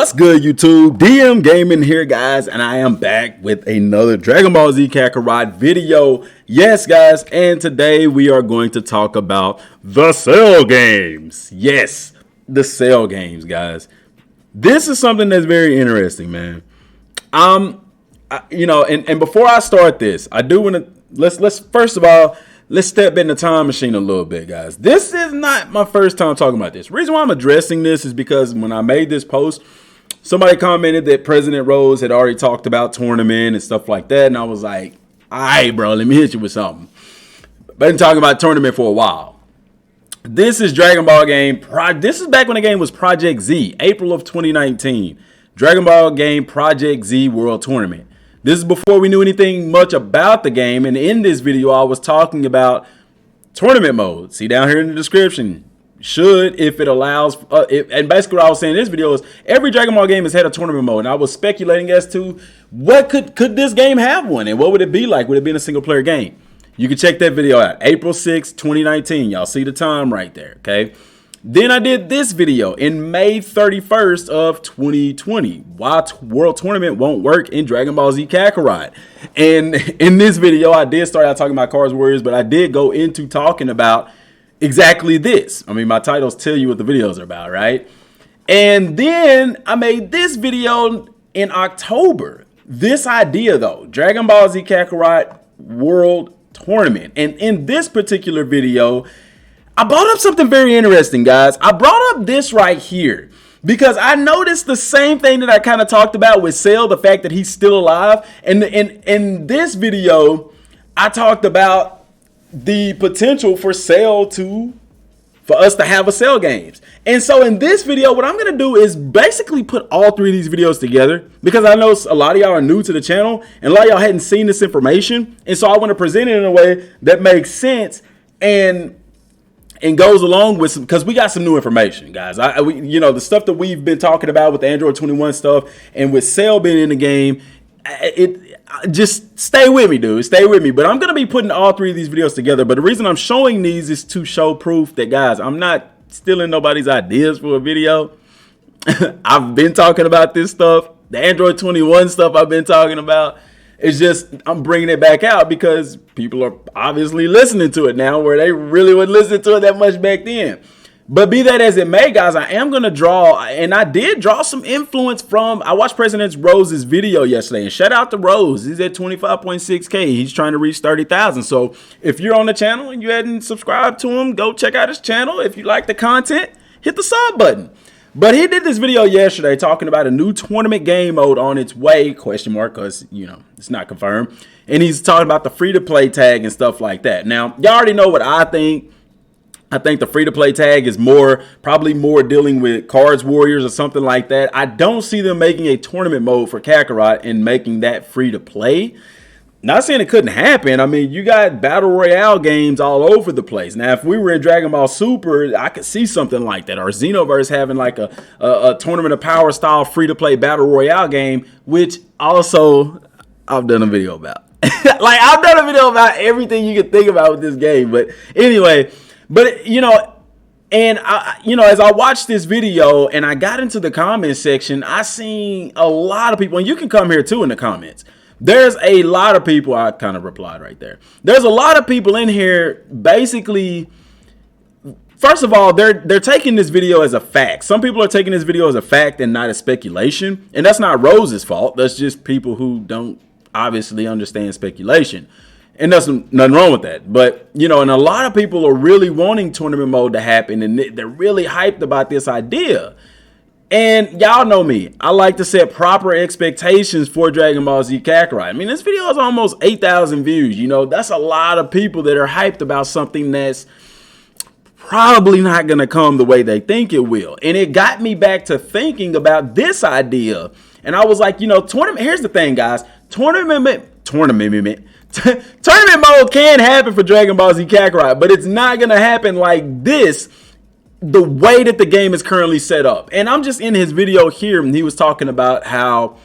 What's good, YouTube? Dmgaming here, guys, and I am back with another Dragon Ball Z Kakarot video. Yes, guys, and today we are going to talk about the Cell games. Yes, the Cell games, guys. This is something that's very interesting, man. And before I start this, I do want to let's first of all, let's step in the time machine a little bit, guys. This is not my first time talking about this. The reason why I'm addressing this is because when I made this post, somebody commented that President Rose had already talked about tournament and stuff like that. And I was like, all right, bro, let me hit you with something. Been talking about tournament for a while. This is Dragon Ball game. This is back when the game was Project Z, April of 2019. Dragon Ball game Project Z World Tournament. This is before we knew anything much about the game, and in this video, I was talking about tournament mode. See down here in the description. Should, if it allows, and basically what I was saying in this video is every Dragon Ball game has had a tournament mode, and I was speculating as to what could this game have one, and what would it be like? Would it be in a single player game? You can check that video out, April 6, 2019. Y'all see the time right there, okay? Then I did this video in May 31st of 2020. Why World Tournament won't work in Dragon Ball Z Kakarot. And in this video, I did start out talking about Cards Warriors, but I did go into talking about exactly this. I mean, my titles tell you what the videos are about, right? And then I made this video in October. This idea, though, Dragon Ball Z Kakarot World Tournament. And in this particular video, I brought up something very interesting, guys. I brought up this right here because I noticed the same thing that I kind of talked about with Cell, the fact that he's still alive. And in this video, I talked about the potential for Cell for us to have a Cell games. And so in this video, what I'm going to do is basically put all three of these videos together because I know a lot of y'all are new to the channel and a lot of y'all hadn't seen this information. And so I want to present it in a way that makes sense and goes along with some, because we got some new information, guys. The stuff that we've been talking about with the Android 21 stuff and with Cell being in the game, just stay with me, dude. Stay with me. But I'm going to be putting all three of these videos together. But the reason I'm showing these is to show proof that, guys, I'm not stealing nobody's ideas for a video. I've been talking about this stuff. The Android 21 stuff I've been talking about. It's just I'm bringing it back out because people are obviously listening to it now where they really wouldn't listen to it that much back then. But be that as it may, guys, I am going to draw, and I did draw some influence from, I watched President Rose's video yesterday, and shout out to Rose. He's at 25.6K. He's trying to reach 30,000. So if you're on the channel and you hadn't subscribed to him, go check out his channel. If you like the content, hit the sub button. But he did this video yesterday talking about a new tournament game mode on its way, because, it's not confirmed. And he's talking about the free-to-play tag and stuff like that. Now, y'all already know what I think. I think the free-to-play tag is probably more dealing with Cards Warriors or something like that. I don't see them making a tournament mode for Kakarot and making that free-to-play. Not saying it couldn't happen. I mean, you got Battle Royale games all over the place. Now, if we were in Dragon Ball Super, I could see something like that. Or Xenoverse having like a Tournament of Power style free-to-play Battle Royale game, which also I've done a video about. I've done a video about everything you can think about with this game. But anyway, and as I watched this video and I got into the comment section, I seen a lot of people, and you can come here too in the comments. There's a lot of people, I kind of replied right there. There's a lot of people in here basically, first of all, they're taking this video as a fact. Some people are taking this video as a fact and not a speculation. And that's not Rose's fault. That's just people who don't obviously understand speculation. And there's nothing wrong with that. But, and a lot of people are really wanting tournament mode to happen. And they're really hyped about this idea. And y'all know me. I like to set proper expectations for Dragon Ball Z Kakarot. I mean, this video is almost 8,000 views. That's a lot of people that are hyped about something that's probably not going to come the way they think it will. And it got me back to thinking about this idea. And I was like, tournament. Here's the thing, guys. Tournament mode can happen for Dragon Ball Z Kakarot, but it's not going to happen like this, the way that the game is currently set up. And I'm just in his video here, and he was talking about how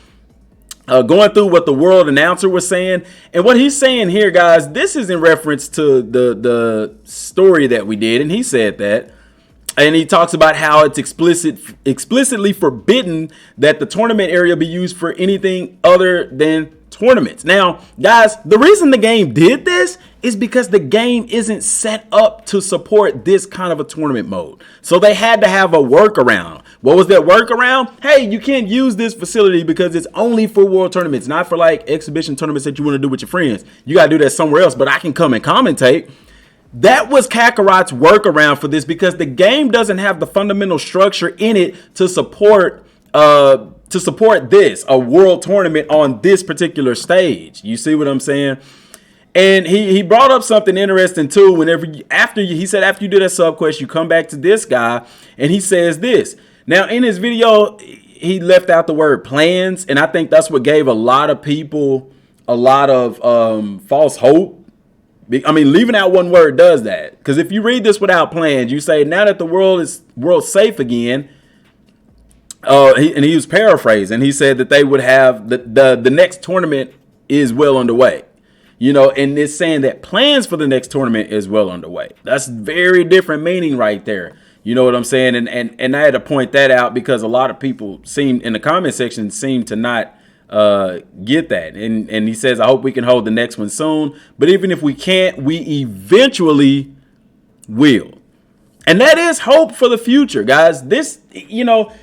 going through what the world announcer was saying. And what he's saying here, guys, this is in reference to the story that we did. And he said that And he talks about how it's explicitly forbidden that the tournament area be used for anything other than tournaments. Now, guys, the reason the game did this is because the game isn't set up to support this kind of a tournament mode. So they had to have a workaround. What was that workaround? Hey, you can't use this facility because it's only for world tournaments, not for like exhibition tournaments that you want to do with your friends. You got to do that somewhere else, but I can come and commentate. That was Kakarot's workaround for this because the game doesn't have the fundamental structure in it to support this, a world tournament on this particular stage. You see what I'm saying? And he brought up something interesting too. After you do that sub quest, you come back to this guy and he says this. Now in his video, he left out the word plans, and I think that's what gave a lot of people a lot of false hope. I mean, leaving out one word does that. Because if you read this without plans, you say, now that the world's safe again, he was paraphrasing. He said that they would have the next tournament is well underway. You know, and it's saying that plans for the next tournament is well underway. That's very different meaning right there. You know what I'm saying? And I had to point that out because a lot of people in the comment section seem to not get that. And he says, I hope we can hold the next one soon. But even if we can't, we eventually will. And that is hope for the future, guys. This, you know,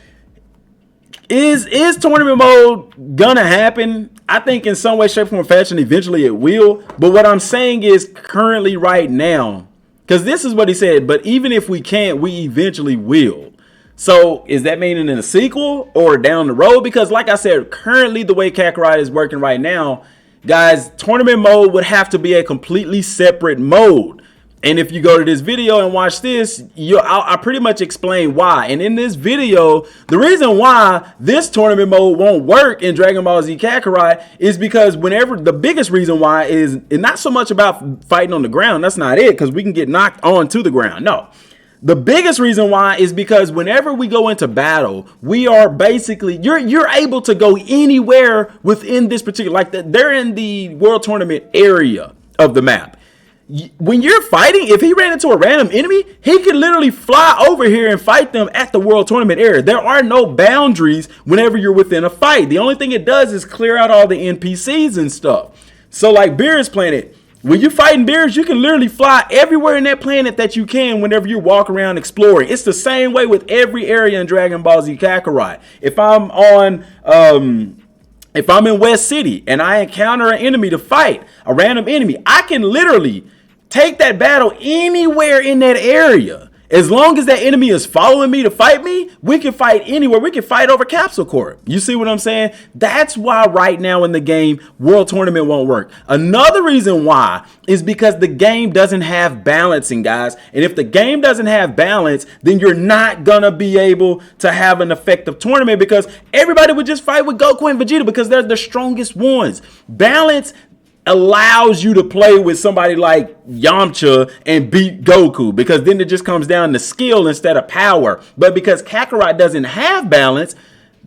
is tournament mode gonna happen? I think in some way, shape, form, or fashion, eventually it will. But what I'm saying is currently right now, because this is what he said, but even if we can't, we eventually will. So is that meaning in a sequel or down the road? Because like I said, currently the way Kakarot is working right now, guys, tournament mode would have to be a completely separate mode. And if you go to this video and watch this, I pretty much explain why. And in this video, the reason why this tournament mode won't work in Dragon Ball Z Kakarot is because the biggest reason why is not so much about fighting on the ground. That's not it, because we can get knocked onto the ground. No. The biggest reason why is because whenever we go into battle, we are basically, you're able to go anywhere within this particular, like they're in the world tournament area of the map. When you're fighting, if he ran into a random enemy, he could literally fly over here and fight them at the world tournament area. There are no boundaries whenever you're within a fight. The only thing it does is clear out all the NPCs and stuff. So like Beerus Planet, when you're fighting Beerus, you can literally fly everywhere in that planet that you can whenever you walk around exploring. It's the same way with every area in Dragon Ball Z Kakarot. If I'm in West City and I encounter an enemy to fight, a random enemy, I can literally take that battle anywhere in that area. As long as that enemy is following me to fight me, we can fight anywhere. We can fight over Capsule Corp. You see what I'm saying? That's why right now in the game, World Tournament won't work. Another reason why is because the game doesn't have balancing, guys. And if the game doesn't have balance, then you're not going to be able to have an effective tournament because everybody would just fight with Goku and Vegeta because they're the strongest ones. Balance allows you to play with somebody like Yamcha and beat Goku because then it just comes down to skill instead of power. But because Kakarot doesn't have balance,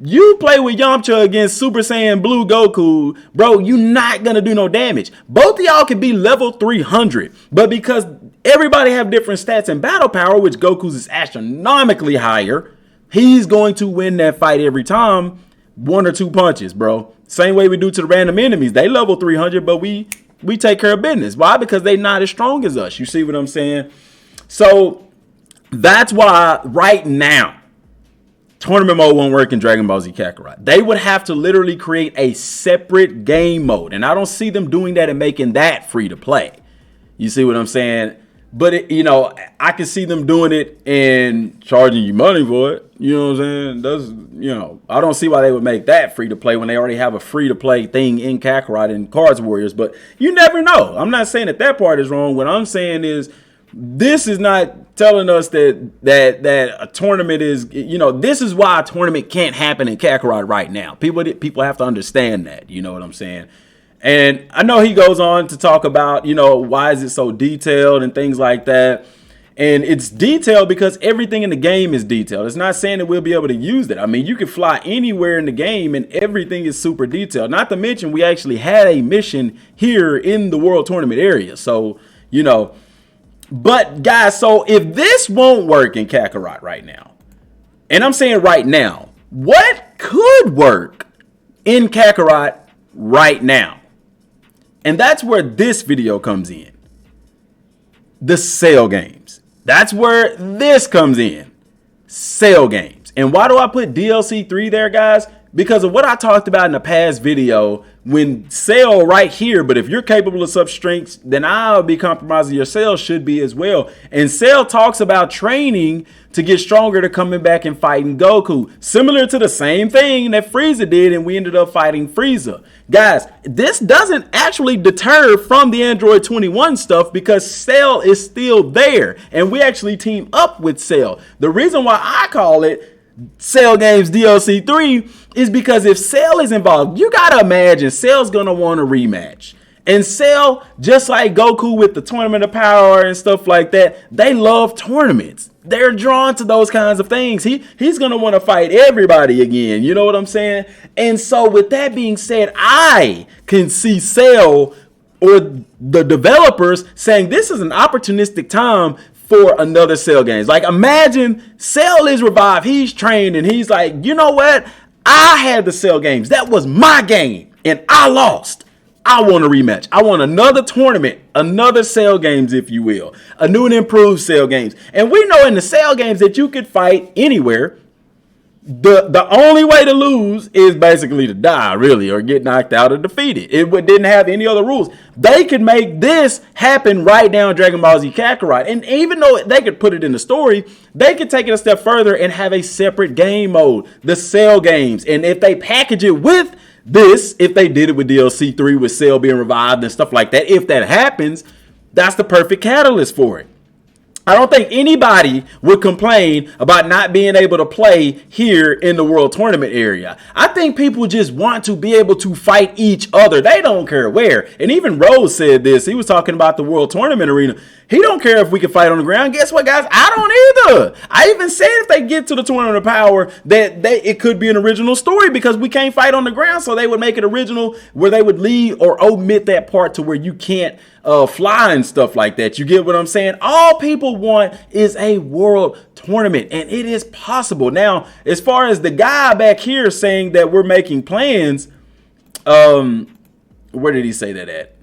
you play with Yamcha against Super Saiyan Blue Goku, bro, you're not going to do no damage. Both of y'all can be level 300, but because everybody have different stats and battle power, which Goku's is astronomically higher, he's going to win that fight every time. 1 or 2 punches, bro. Same way we do to the random enemies. They level 300, but we take care of business. Why? Because they not as strong as us. You see what I'm saying? So that's why right now, tournament mode won't work in Dragon Ball Z Kakarot. They would have to literally create a separate game mode. And I don't see them doing that and making that free to play. You see what I'm saying? But, I can see them doing it and charging you money for it. You know what I'm saying? I don't see why they would make that free to play when they already have a free to play thing in Kakarot and Cards Warriors. But you never know. I'm not saying that part is wrong. What I'm saying is this is not telling us that a tournament is, this is why a tournament can't happen in Kakarot right now. People have to understand that. You know what I'm saying? And I know he goes on to talk about, why is it so detailed and things like that. And it's detailed because everything in the game is detailed. It's not saying that we'll be able to use it. I mean, you can fly anywhere in the game and everything is super detailed. Not to mention we actually had a mission here in the World Tournament area. So, But guys, so if this won't work in Kakarot right now, and I'm saying right now, what could work in Kakarot right now? And that's where this video comes in. The sale games. That's where this comes in. Sale games. And why do I put DLC 3 there, guys? Because of what I talked about in the past video, when sale right here, but if you're capable of such strengths, then I'll be compromising your sale should be as well. And sale talks about training to get stronger to coming back and fighting Goku. Similar to the same thing that Frieza did, and we ended up fighting Frieza. Guys, this doesn't actually deter from the Android 21 stuff because Cell is still there. And we actually team up with Cell. The reason why I call it Cell Games DLC 3 is because if Cell is involved, you gotta imagine Cell's gonna want a rematch. And Cell, just like Goku with the Tournament of Power and stuff like that, they love tournaments. They're drawn to those kinds of things. He's gonna want to fight everybody again. You know what I'm saying? And so with that being said, I can see Cell or the developers saying this is an opportunistic time for another Cell Games. Like, imagine Cell is revived, he's trained, and he's like, you know what? I had the Cell Games. That was my game, and I lost. I want a rematch. I want another tournament, another Cell Games, if you will. A new and improved Cell Games. And we know in the Cell Games that you could fight anywhere. The only way to lose is basically to die, really, or get knocked out or defeated. It didn't have any other rules. They could make this happen right now in Dragon Ball Z Kakarot. And even though they could put it in the story, they could take it a step further and have a separate game mode, the Cell Games. And if they package it with this, if they did it with DLC 3 with Cell being revived and stuff like that, if that happens, that's the perfect catalyst for it. I don't think anybody would complain about not being able to play here in the World Tournament area. I think people just want to be able to fight each other. They don't care where. And even Rose said this. He was talking about the World Tournament arena. He don't care if we can fight on the ground. Guess what, guys? I don't either. I even said if they get to the Tournament of Power that it could be an original story because we can't fight on the ground. So they would make it original where they would leave or omit that part to where you can't fly and stuff like that. You get what I'm saying? All people want is a world tournament, and it is possible. Now, as far as the guy back here saying that we're making plans, where did he say that at?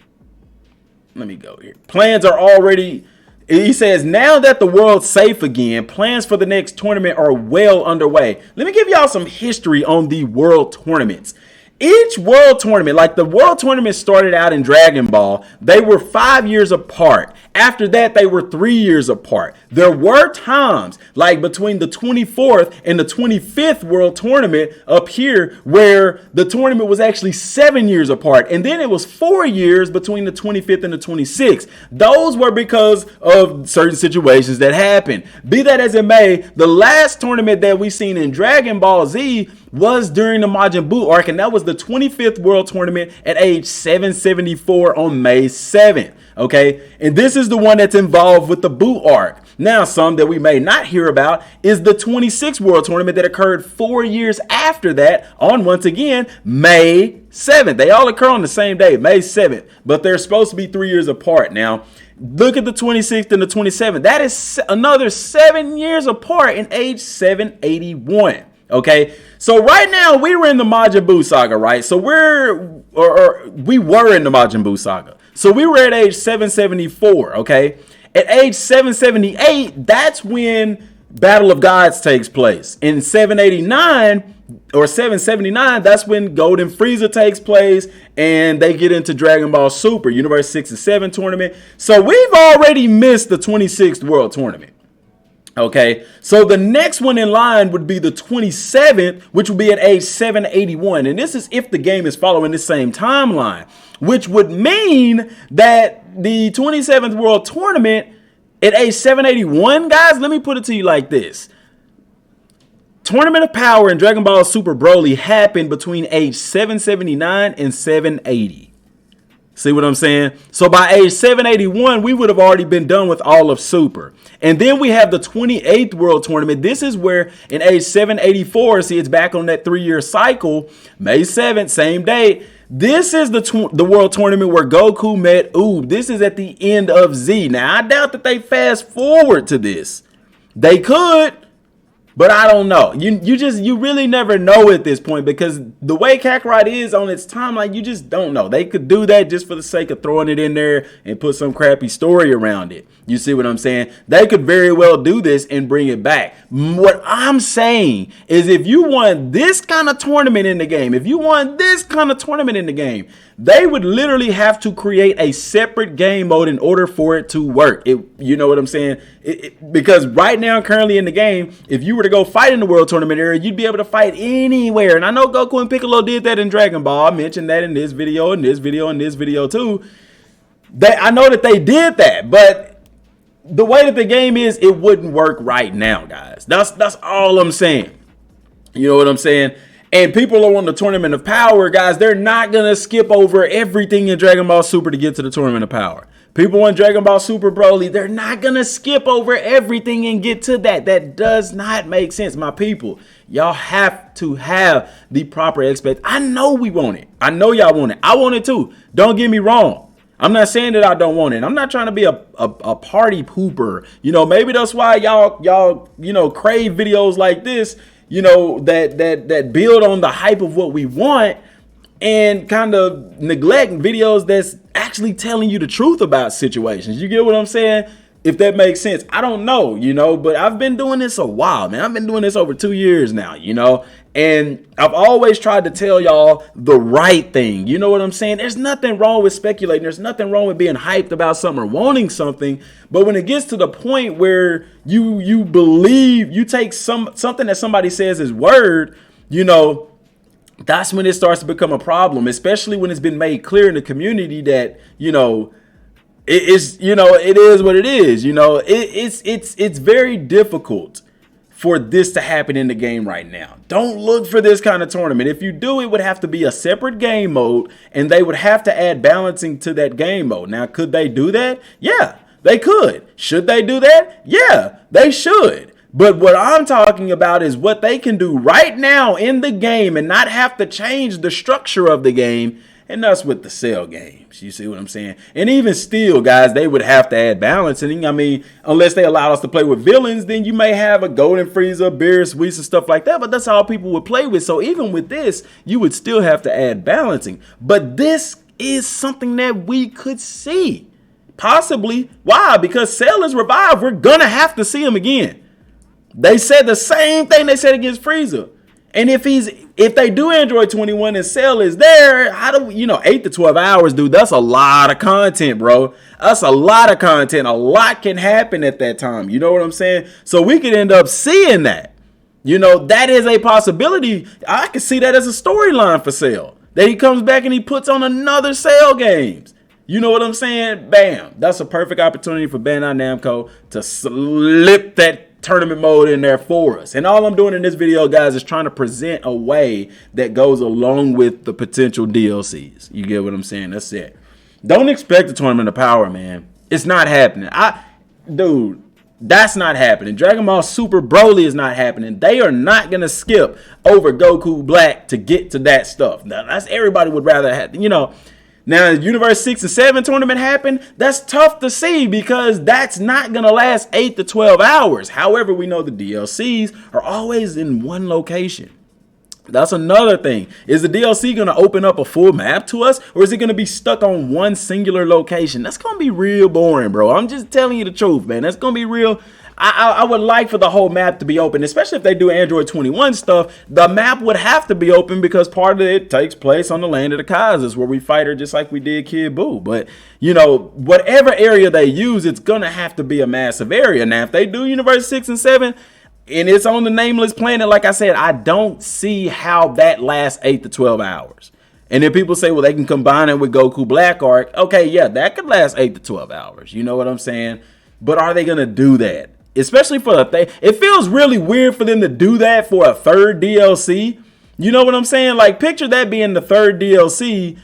Let me go here. Plans are already, he says, now that the world's safe again, plans for the next tournament are well underway. Let me give y'all some history on the world tournaments. Each world tournament, like the world tournament started out in Dragon Ball, they were 5 years apart. After that, they were 3 years apart. There were times, like between the 24th and the 25th world tournament up here, where the tournament was actually 7 years apart. And then it was 4 years between the 25th and the 26th. Those were because of certain situations that happened. Be that as it may, the last tournament that we seen in Dragon Ball Z was during the Majin Buu arc, and that was the 25th World Tournament at age 774 on May 7th. Okay, and this is the one that's involved with the Buu arc. Now, some that we may not hear about is the 26th World Tournament that occurred 4 years after that on, once again, May 7th. They all occur on the same day, May 7th, but they're supposed to be 3 years apart. Now, look at the 26th and the 27th. That is another 7 years apart in age 781. Okay, so right now we were in the Majin Buu saga, right? So we were in the Majin Buu saga. So we were at age 774, okay? At age 778, that's when Battle of Gods takes place. In 789 or 779, that's when Golden Frieza takes place and they get into Dragon Ball Super, Universe 6 and 7 tournament. So we've already missed the 26th World Tournament. Okay, so the next one in line would be the 27th, which would be at age 781. And this is if the game is following the same timeline, which would mean that the 27th World Tournament at age 781, guys, let me put it to you like this. Tournament of Power in Dragon Ball Super Broly happened between age 779 and 780. See what I'm saying? So by age 781, we would have already been done with all of Super. And then we have the 28th World Tournament. This is where in age 784, see, it's back on that 3 year cycle, May 7th, same date. This is the world tournament where Goku met Oob. This is at the end of Z. Now, I doubt that they fast forward to this. They could, but I don't know. You really never know at this point, because the way Kakarot is on its timeline, you just don't know. They could do that just for the sake of throwing it in there and put some crappy story around it. You see what I'm saying? They could very well do this and bring it back. What I'm saying is, if you want this kind of tournament in the game, they would literally have to create a separate game mode in order for it to work. You know what I'm saying? Because right now, currently in the game, if you were to go fight in the world tournament area, you'd be able to fight anywhere. And I know Goku and Piccolo did that in Dragon Ball. I mentioned that in this video, too. I know that they did that, but the way that the game is, it wouldn't work right now, guys. That's all I'm saying. You know what I'm saying? And people are on the Tournament of Power, guys. They're not going to skip over everything in Dragon Ball Super to get to the Tournament of Power. People on Dragon Ball Super Broly, they're not going to skip over everything and get to that. That does not make sense, my people. Y'all have to have the proper expect. I know we want it. I know y'all want it. I want it too. Don't get me wrong. I'm not saying that I don't want it. I'm not trying to be a party pooper. You know, maybe that's why y'all crave videos like this, that build on the hype of what we want and kind of neglect videos that's actually telling you the truth about situations. You get what I'm saying? If that makes sense. I don't know, but I've been doing this a while, man. I've been doing this over 2 years now, and I've always tried to tell y'all the right thing. You know what I'm saying? There's nothing wrong with speculating. There's nothing wrong with being hyped about something or wanting something. But when it gets to the point where you believe, you take something that somebody says is word, that's when it starts to become a problem, especially when it's been made clear in the community that, it is what it is. It's very difficult for this to happen in the game right now. Don't look for this kind of tournament. If you do, it would have to be a separate game mode, and they would have to add balancing to that game mode. Now, could they do that? Yeah, they could. Should they do that? Yeah, they should. But what I'm talking about is what they can do right now in the game and not have to change the structure of the game. And that's with the Cell games. You see what I'm saying? And even still, guys, they would have to add balancing. I mean, unless they allow us to play with villains, then you may have a Golden Frieza, Beerus, Whis, and stuff like that. But that's all people would play with. So even with this, you would still have to add balancing. But this is something that we could see. Possibly. Why? Because Cell is revived. We're going to have to see him again. They said the same thing they said against Frieza. And if they do Android 21 and Cell is there, how do we, 8 to 12 hours, dude, that's a lot of content, bro. That's a lot of content. A lot can happen at that time. You know what I'm saying? So we could end up seeing that. That is a possibility. I could see that as a storyline for Cell. That he comes back and he puts on another Cell games. You know what I'm saying? Bam. That's a perfect opportunity for Bandai Namco to slip that tournament mode in there for us. And all I'm doing in this video, guys, is trying to present a way that goes along with the potential DLCs. You get what I'm saying? That's it. Don't expect the Tournament of Power, man. It's not happening. Dude, that's not happening. Dragon Ball Super Broly is not happening. They are not going to skip over Goku Black to get to that stuff. Now, that's everybody would rather have, Now, Universe 6 and 7 tournament happened. That's tough to see because that's not going to last 8 to 12 hours. However, we know the DLCs are always in one location. That's another thing. Is the DLC going to open up a full map to us, or is it going to be stuck on one singular location? That's going to be real boring, bro. I'm just telling you the truth, man. That's going to be real. I would like for the whole map to be open, especially if they do Android 21 stuff. The map would have to be open because part of it takes place on the land of the Kazas, where we fight her just like we did Kid Buu. But, whatever area they use, it's going to have to be a massive area. Now, if they do Universe 6 and 7, and it's on the Nameless Planet, like I said, I don't see how that lasts 8 to 12 hours. And then people say, well, they can combine it with Goku Black Arc. Okay, yeah, that could last 8 to 12 hours. You know what I'm saying? But are they going to do that? Especially for a thing. It feels really weird for them to do that for a third DLC. You know what I'm saying? Like, picture that being the third DLC.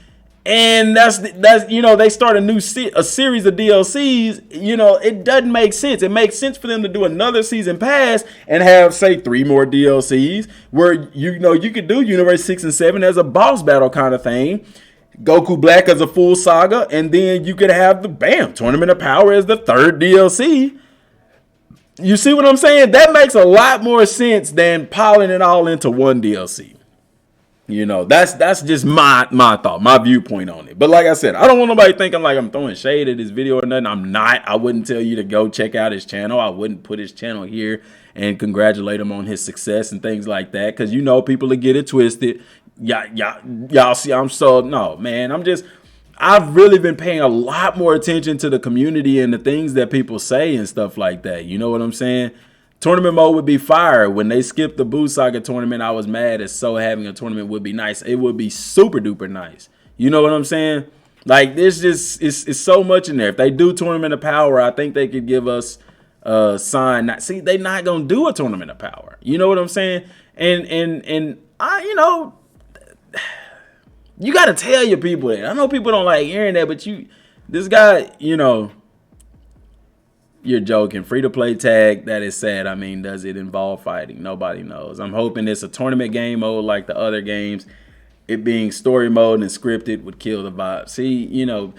And that's they start a series of DLCs. It doesn't make sense. It makes sense for them to do another season pass and have, say, 3 more DLCs where you could do Universe 6 and 7 as a boss battle kind of thing. Goku Black as a full saga, and then you could have the Tournament of Power as the third DLC. You see what I'm saying? That makes a lot more sense than piling it all into one DLC. You know, that's just my thought, my viewpoint on it. But like I said, I don't want nobody thinking like I'm throwing shade at this video or nothing. I'm not. I wouldn't tell you to go check out his channel. I wouldn't put his channel here and congratulate him on his success and things like that, because you know people will get it twisted. Y'all see, no, man. I've really been paying a lot more attention to the community and the things that people say and stuff like that. You know what I'm saying? Tournament mode would be fire. When they skipped the Boo Saga tournament, I was mad as so having a tournament would be nice. It would be super duper nice. You know what I'm saying? Like, there's just, it's so much in there. If they do Tournament of Power, I think they could give us a sign. See, they're not going to do a Tournament of Power. You know what I'm saying? And I, you know, you got to tell your people that. I know people don't like hearing that, but this guy, you know, you're joking. Free-to-play tag, that is sad. I mean, does it involve fighting? Nobody knows. I'm hoping it's a tournament game mode like the other games. It being story mode and scripted would kill the vibe. See, you know,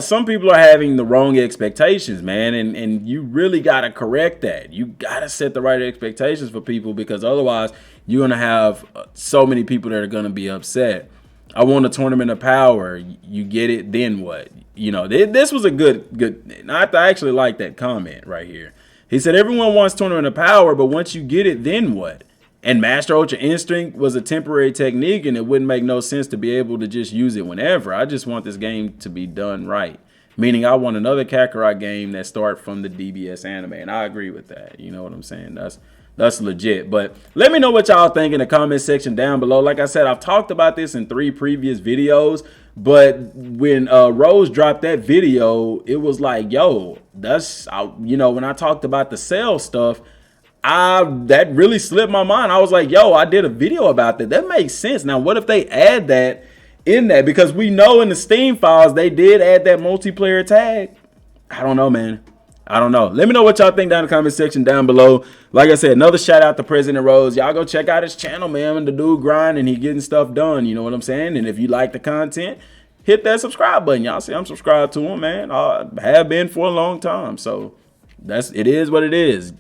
some people are having the wrong expectations, man, and you really got to correct that. You got to set the right expectations for people, because otherwise you're going to have so many people that are going to be upset. I want a Tournament of Power. You get it, then what? You know, this was a good. I actually like that comment right here. He said, everyone wants Tournament of Power, but once you get it, then what? And Master Ultra Instinct was a temporary technique, and it wouldn't make no sense to be able to just use it whenever. I just want this game to be done right. Meaning I want another Kakarot game that starts from the DBS anime, and I agree with that. You know what I'm saying? That's legit. But let me know what y'all think in the comment section down below. Like I said, I've talked about this in 3 previous videos, but when Rose dropped that video, it was like, yo, you know, when I talked about the sale stuff, that really slipped my mind. I was like, yo, I did a video about that. That makes sense. Now, what if they add that in that? Because we know in the Steam files, they did add that multiplayer tag. I don't know, man. I don't know. Let me know what y'all think down in the comment section down below. Like I said, another shout out to President Rose. Y'all go check out his channel, man. The dude grinding, he getting stuff done. You know what I'm saying? And if you like the content, hit that subscribe button. Y'all see I'm subscribed to him, man. I have been for a long time. So it is what it is.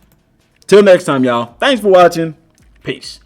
Till next time, y'all. Thanks for watching. Peace.